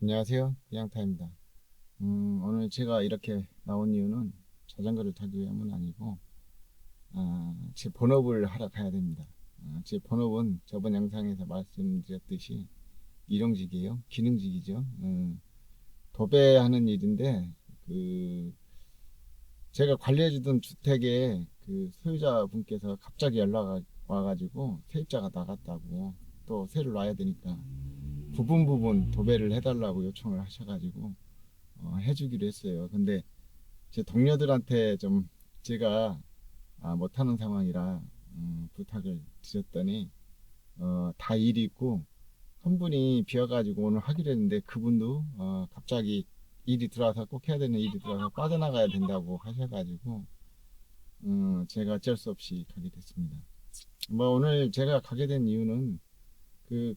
안녕하세요. 양타입니다. 오늘 제가 이렇게 나온 이유는 자전거를 타기 위함은 아니고, 제 본업을 하러 가야 됩니다. 제 본업은 저번 영상에서 말씀드렸듯이 일용직이에요. 기능직이죠. 도배하는 일인데, 그, 제가 관리해주던 주택에 그 소유자분께서 갑자기 연락 와가지고 세입자가 나갔다고 또 새를 놔야 되니까 부분 도배를 해달라고 요청을 하셔가지고 해주기로 했어요. 근데 제 동료들한테 좀 제가 못하는 상황이라 부탁을 드렸더니 다 일이 있고 한 분이 비어가지고 오늘 하기로 했는데 그분도 갑자기 일이 들어와서 꼭 해야 되는 일이 들어와서 빠져나가야 된다고 하셔가지고 제가 어쩔 수 없이 가게 됐습니다. 뭐 오늘 제가 가게 된 이유는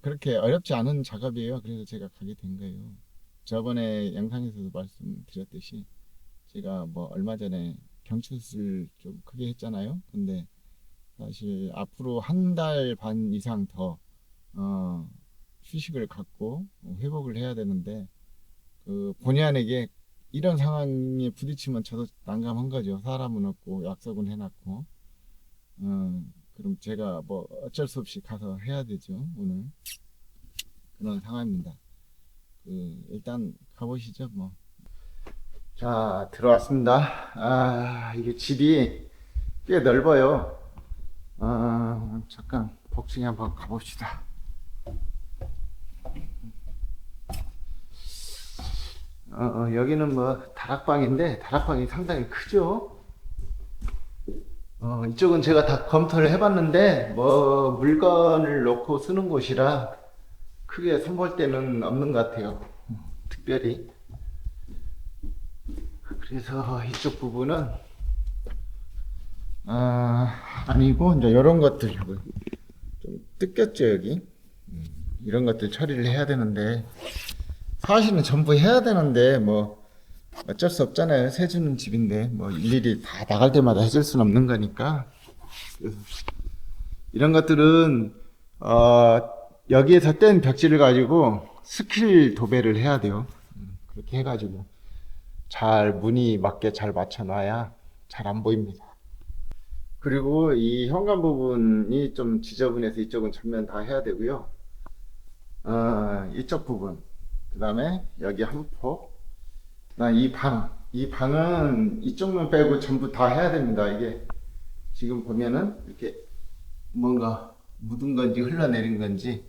그렇게 어렵지 않은 작업이에요. 그래서 제가 가게 된 거예요. 저번에 영상에서도 말씀드렸듯이 제가 뭐 얼마 전에 경추수술 좀 크게 했잖아요. 근데 사실 앞으로 한 달 반 이상 더 휴식을 갖고 회복을 해야 되는데 본의 아니게 이런 상황에 부딪히면 저도 난감한 거죠. 사람은 없고 약속은 해놨고 그럼 제가 뭐 어쩔 수 없이 가서 해야 되죠. 오늘 그런 상황입니다. 일단 가보시죠. 뭐. 자, 들어왔습니다. 이게 집이 꽤 넓어요. 잠깐 복층에 한번 가봅시다. 여기는 뭐 다락방인데 다락방이 상당히 크죠. 이쪽은 제가 다 검토를 해봤는데 뭐 물건을 놓고 쓰는 곳이라 크게 손볼 데는 없는 것 같아요. 특별히. 그래서 이쪽 부분은 아니고 이제 이런 것들 좀 뜯겼죠 여기. 이런 것들 처리를 해야 되는데 사실은 전부 해야 되는데 뭐 어쩔 수 없잖아요. 세 주는 집인데 뭐 일일이 다 나갈 때마다 해줄 수는 없는 거니까. 그래서 이런 것들은 여기에서 뗀 벽지를 가지고 스킬 도배를 해야 돼요. 그렇게 해가지고 잘 무늬 맞게 잘 맞춰놔야 잘 안 보입니다. 그리고 이 현관 부분이 좀 지저분해서 이쪽은 전면 다 해야 되고요. 이쪽 부분, 그 다음에 여기 한 폭, 이 방은 이쪽만 빼고 전부 다 해야 됩니다. 이게 지금 보면은 이렇게 뭔가 묻은 건지 흘러내린 건지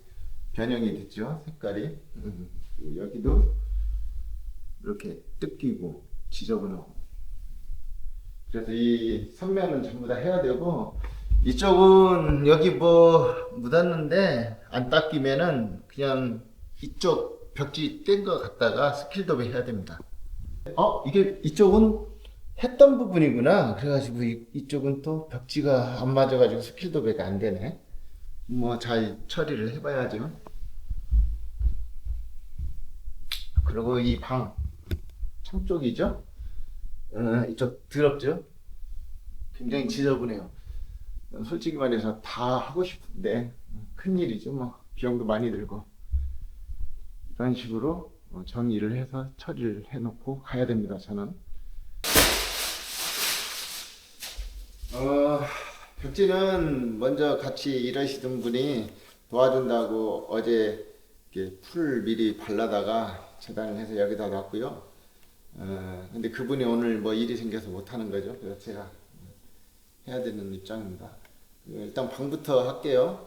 변형이 됐죠. 색깔이. 여기도 이렇게 뜯기고 지저분하고. 그래서 이 선면은 전부 다 해야 되고 이쪽은 여기 뭐 묻었는데 안 닦이면은 그냥 이쪽 벽지 뗀 거 갖다가 스킬도배 해야 됩니다. 이게 이쪽은 했던 부분이구나. 그래가지고 이쪽은 또 벽지가 안 맞아가지고 스킬도배가 안 되네. 뭐 잘 처리를 해봐야죠. 그리고 이 방 창쪽이죠. 이쪽 더럽죠. 굉장히 지저분해요. 솔직히 말해서 다 하고 싶은데 큰일이죠. 뭐 비용도 많이 들고 이런 식으로 정리를 해서 처리를 해놓고 가야 됩니다. 저는 벽지는 먼저 같이 일하시던 분이 도와준다고 어제 이렇게 풀 미리 발라다가 재단을 해서 여기다 놨고요. 근데 그분이 오늘 뭐 일이 생겨서 못하는 거죠. 그래서 제가 해야 되는 입장입니다. 일단 방부터 할게요.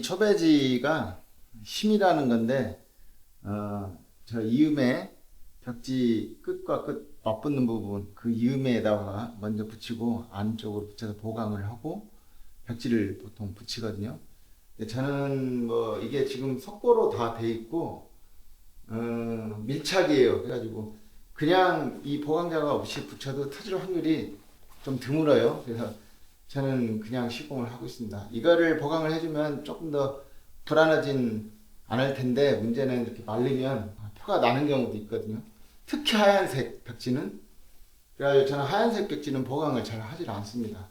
이 초배지가 힘이라는 건데, 저 이음에 벽지 끝과 끝 맞붙는 부분, 그 이음에다가 먼저 붙이고 안쪽으로 붙여서 보강을 하고 벽지를 보통 붙이거든요. 근데 저는 뭐 이게 지금 석고로 다 돼 있고 밀착이에요. 그래가지고 그냥 이 보강자가 없이 붙여도 터질 확률이 좀 드물어요. 그래서 저는 그냥 시공을 하고 있습니다. 이거를 보강을 해주면 조금 더 불안하진 않을 텐데, 문제는 이렇게 말리면 표가 나는 경우도 있거든요. 특히 하얀색 벽지는. 그래가지고 저는 하얀색 벽지는 보강을 잘 하질 않습니다.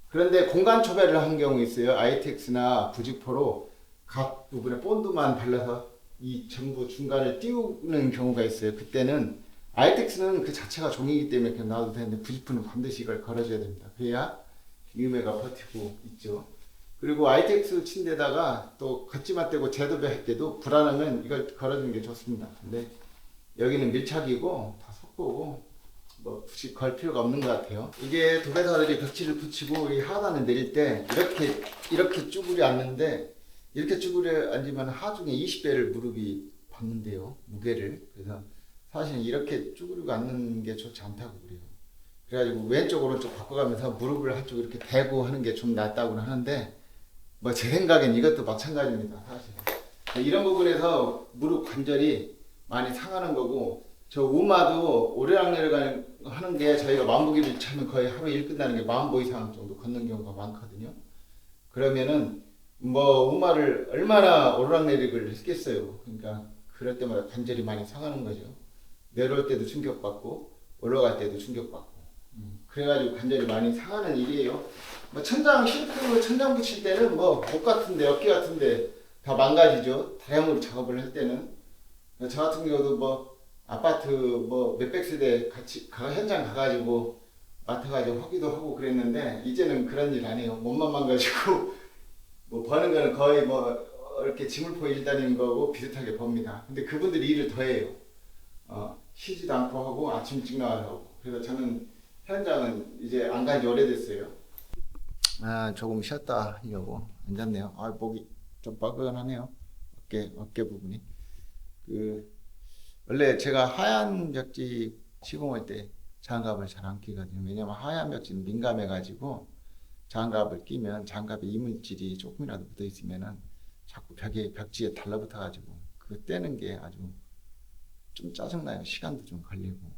그런데 공간 초배를 한 경우 있어요. ITX나 부직포로 각 부분에 본드만 발라서 이 전부 중간을 띄우는 경우가 있어요. 그때는 ITX는 그 자체가 종이기 때문에 그냥 놔도 되는데, 부직포는 반드시 이걸 걸어줘야 됩니다. 그래야 이음매가 버티고 있죠. 그리고 ITX 친 데다가 또 겉지만 떼고 제도배 할 때도 불안하면 이걸 걸어주는 게 좋습니다. 근데 여기는 밀착이고 다 석고고 뭐 굳이 걸 필요가 없는 것 같아요. 이게 도배사들이 벽지를 붙이고 이 하단을 내릴 때 이렇게 쭈그려 앉는데, 이렇게 쭈그려 앉으면 하중에 20배를 무릎이 받는데요, 무게를. 그래서 사실 이렇게 쭈그리고 앉는 게 좋지 않다고 그래요. 그래가지고 왼쪽 오른쪽 바꿔가면서 무릎을 한쪽 이렇게 대고 하는 게 좀 낫다고는 하는데, 뭐 제 생각엔 이것도 마찬가지입니다. 사실 이런 부분에서 무릎 관절이 많이 상하는 거고, 저 우마도 오르락내리락 하는 게 저희가 만보기를 차면 거의 하루 일 끝나는 게 10,000보 이상 정도 걷는 경우가 많거든요. 그러면은 뭐 우마를 얼마나 오르락내리락을 했겠어요. 그러니까 그럴 때마다 관절이 많이 상하는 거죠. 내려올 때도 충격받고 올라갈 때도 충격받고. 그래가지고 관절이 많이 상하는 일이에요. 뭐 천장 실크 천장 붙일 때는 뭐 목 같은데 어깨 같은데 다 망가지죠. 다량으로 작업을 할 때는. 저 같은 경우도 뭐 아파트 뭐 몇백 세대 같이 현장 가가지고 맡아가지고 하기도 하고 그랬는데, 이제는 그런 일 안 해요. 몸만 망가지고 뭐 버는 거는 거의 뭐 이렇게 지물포 일 다니는 거고 비슷하게 봅니다. 근데 그분들이 일을 더 해요. 쉬지도 않고 하고 아침 일찍 나와서 하고. 그래서 저는 현장은 이제 안 간지 오래됐어요. 조금 쉬었다 하려고 앉았네요. 목이 좀 뻐근하네요. 어깨 부분이. 원래 제가 하얀 벽지 시공할 때 장갑을 잘 안 끼거든요. 왜냐면 하얀 벽지는 민감해가지고 장갑을 끼면 장갑에 이물질이 조금이라도 묻어 있으면은 자꾸 벽지에 달라붙어가지고 그거 떼는 게 아주 좀 짜증나요. 시간도 좀 걸리고.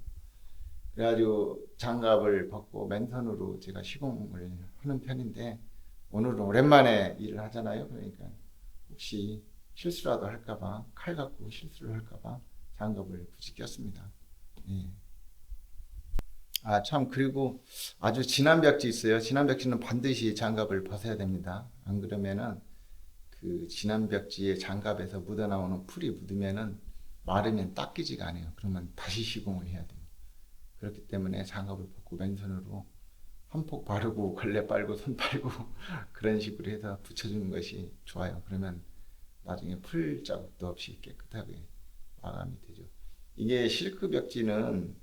그래가지고 장갑을 벗고 맨손으로 제가 시공을 하는 편인데, 오늘은 오랜만에 일을 하잖아요. 그러니까 혹시 실수라도 할까봐, 칼 갖고 실수를 할까봐 장갑을 굳이 꼈습니다. 예. 참, 그리고 아주 진한 벽지 있어요. 진한 벽지는 반드시 장갑을 벗어야 됩니다. 안 그러면은 그 진한 벽지에 장갑에서 묻어나오는 풀이 묻으면은 마르면 닦이지가 않아요. 그러면 다시 시공을 해야 돼요. 그렇기 때문에 장갑을 벗고 맨손으로 한 폭 바르고 걸레 빨고 손 빨고 그런 식으로 해서 붙여주는 것이 좋아요. 그러면 나중에 풀 자국도 없이 깨끗하게 마감이 되죠. 이게 실크 벽지는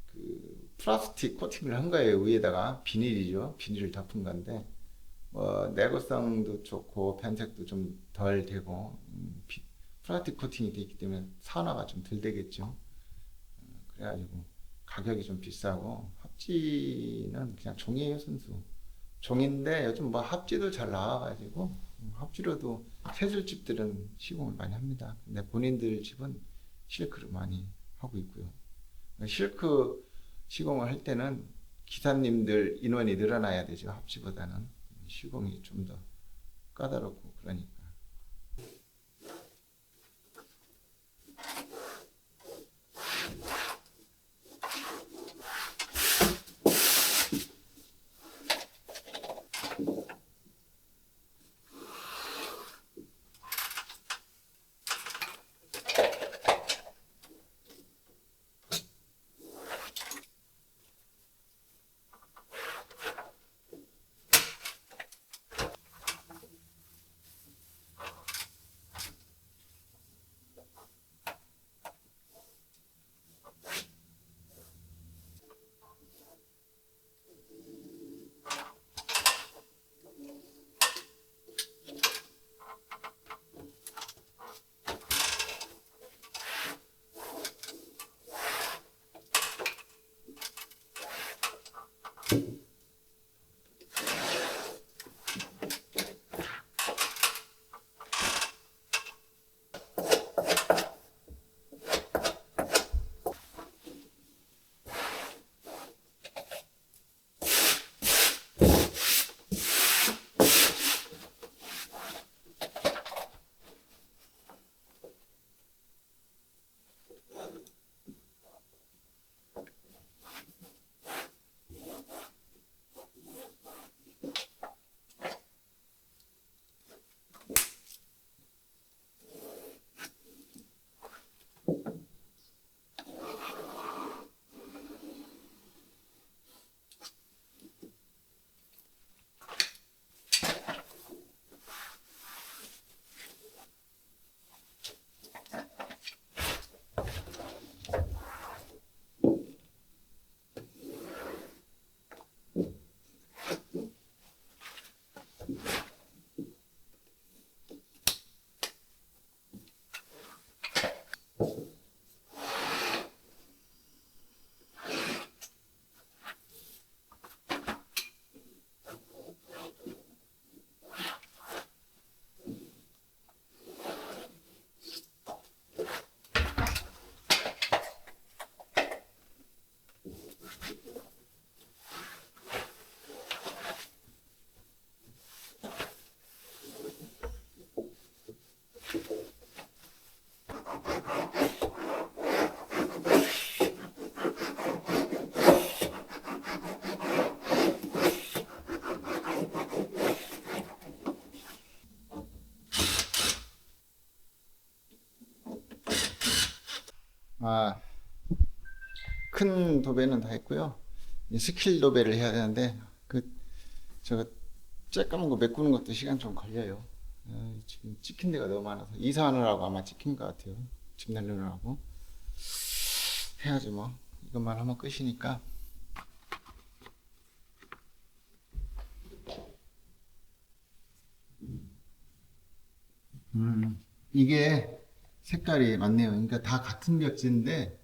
그 플라스틱 코팅을 한 거예요. 위에다가 비닐이죠. 비닐을 덮은 건데 뭐 내구성도 좋고 변색도 좀 덜 되고 플라스틱 코팅이 되어 있기 때문에 산화가 좀 덜 되겠죠. 그래가지고 가격이 좀 비싸고, 합지는 그냥 종이에요. 순수 종인데 요즘 뭐 합지도 잘 나와가지고 합지로도 세술집들은 시공을 많이 합니다. 근데 본인들 집은 실크를 많이 하고 있고요. 실크 시공을 할 때는 기사님들 인원이 늘어나야 되죠. 합지보다는 시공이 좀 더 까다롭고 그러니까. 아, 큰 도배는 다 했고요. 이제 스킬 도배를 해야 되는데 제가 쬐까만 거 메꾸는 것도 시간 좀 걸려요. 지금 찍힌 데가 너무 많아서 이사하느라고 아마 찍힌 것 같아요. 집 날리느라고 해야지 뭐. 이것만 하면 끝이니까. 이게 색깔이 맞네요. 그러니까 다 같은 벽지인데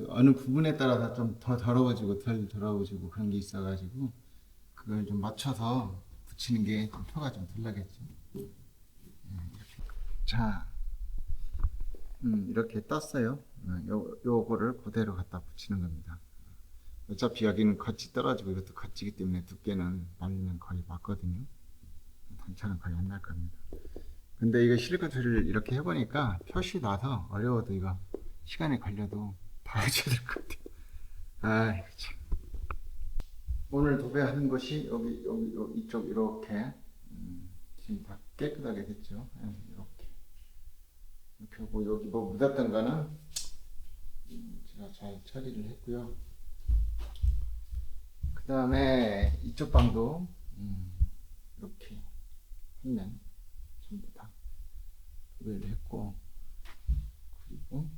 어느 부분에 따라서 좀 더 더러워지고 덜 더러워지고 그런 게 있어가지고 그걸 좀 맞춰서 붙이는 게 좀 표가 좀 덜 나겠죠. 자, 이렇게 땄어요. 요거를 그대로 갖다 붙이는 겁니다. 어차피 여기는 겉이 떨어지고 이것도 겉이기 때문에 두께는 말리면 거의 맞거든요. 단차는 거의 안 날 겁니다. 근데 이거 실리콘을 이렇게 해보니까 표시 나서 어려워도 이거 시간이 걸려도 다 해줘야 될 것 같아요. 아, 참. 오늘 도배하는 것이 여기 이쪽 이렇게 지금 다 깨끗하게 됐죠. 이렇게 하고 여기 뭐 묻었던 거는 제가 잘 처리를 했고요. 그 다음에 이쪽 방도 이렇게 한면 전부 다 도배를 했고, 그리고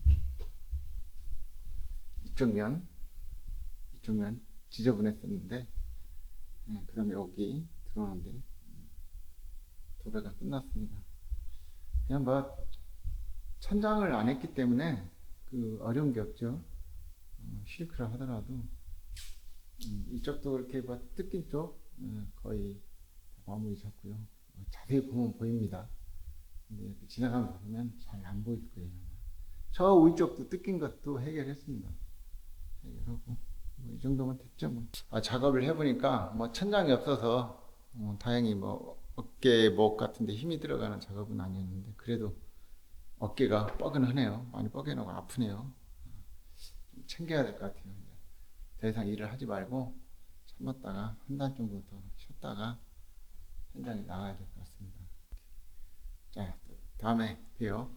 이쪽 면 지저분했었는데, 그 다음에 여기 들어오는데 도배가 끝났습니다. 그냥 뭐 천장을 안 했기 때문에 어려운 게 없죠. 실크를 하더라도 이쪽도 이렇게 뭐 뜯긴 쪽 거의 마무리 졌고요. 자세히 보면 보입니다. 근데 이렇게 지나가면 보면 잘 안 보일 거예요. 저 위쪽도 뜯긴 것도 해결했습니다. 해결하고 뭐 이 정도면 됐죠. 뭐. 작업을 해보니까 뭐 천장이 없어서 다행히 뭐 어깨 목 같은데 힘이 들어가는 작업은 아니었는데 그래도 어깨가 뻐근하네요. 많이 뻐근하고 아프네요. 좀 챙겨야 될 것 같아요. 이제 더 이상 일을 하지 말고 참았다가 한 달 정도 더 쉬었다가 현장에 나가야 될 것 같습니다. 자, 다음에 봬요.